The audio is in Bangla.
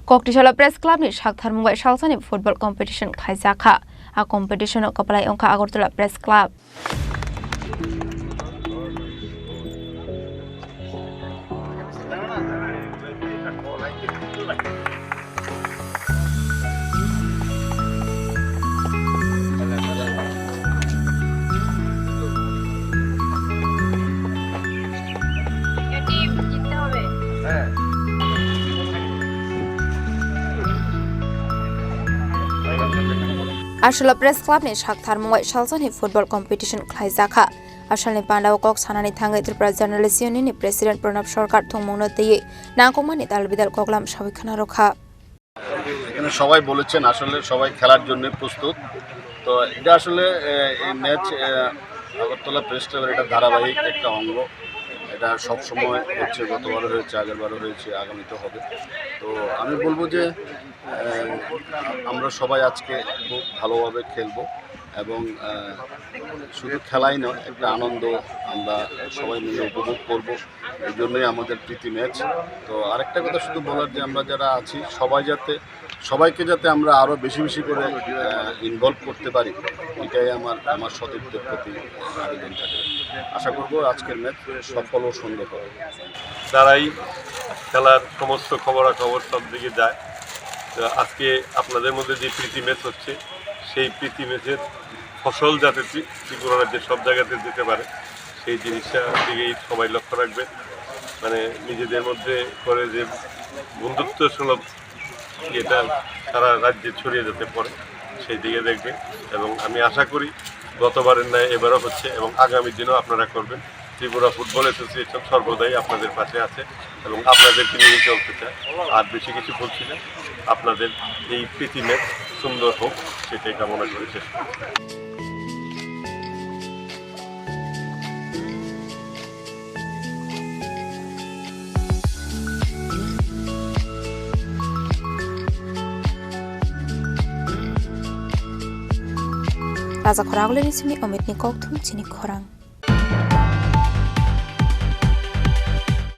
Koktisalo Press Club ni Saktharmung salsani football competition Khlaijakha. A competition of Khlaijakha Agortola Press Club. Ashala Press Club ni Saktharmung salsani football competition Khlaijakha. Ashalni Pandao Kok Sanani Thangai Tripura Journalist Union ni President Pranab Sarkar Thongmungno Diye Nangkongmani Talbidal Koklam Shabikhana Rokha. এখানে সবাই বলেছেন আসলে সবাই খেলার জন্য প্রস্তুত তো এটা আসলে এই ম্যাচ আগরতলা প্রেস ক্লাবের এটা ধারাবাহিক একটা অঙ্গ এটা সব সময় হচ্ছে গতবারও হয়েছে আগেরবারও হয়েছে আগামীতে হবে তো আমি বলবো যে আমরা সবাই আজকে খুব ভালোভাবে খেলবো এবং শুধু খেলাই নয় একটা আনন্দ আমরা সবাই মিলে উপভোগ করব এই জন্যই আমাদের প্রীতি ম্যাচ তো আরেকটা কথা শুধু বলার যে আমরা যারা আছি সবাইকে যাতে আমরা আরও বেশি বেশি করে ইনভলভ করতে পারি এটাই আমার সতীর্থের প্রতি আবেদন থাকে আশা করব আজকের ম্যাচ সফল ও সুন্দর হবে তারাই খেলার সমস্ত খবরাখবর সব দিকে যায় তো আজকে আপনাদের মধ্যে যে প্রীতি ম্যাচ হচ্ছে সেই প্রীতি ম্যাচের ফসল যাতে ত্রিপুরা রাজ্যের সব জায়গাতে যেতে পারে সেই জিনিসটা দিকেই সবাই লক্ষ্য রাখবে মানে নিজেদের মধ্যে করে যে বন্ধুত্ব সুলভ এটা সারা রাজ্যে ছড়িয়ে যেতে পারে সেই দিকে দেখবে এবং আমি আশা করি গতবারের ন্যায় এবারও হচ্ছে এবং আগামী দিনেও আপনারা করবেন ত্রিপুরা ফুটবল অ্যাসোসিয়েশন সর্বদাই আপনাদের পাশে আছে এবং আপনাদেরকে নিয়ে চলতে চায় আর বেশি কিছু বলছি না আপনাদের এই প্রীতি ম্যাচ সুন্দর হোক সেটাই কামনা করে শেষ করছি Raja Khorang ni Chini Chini Khorang.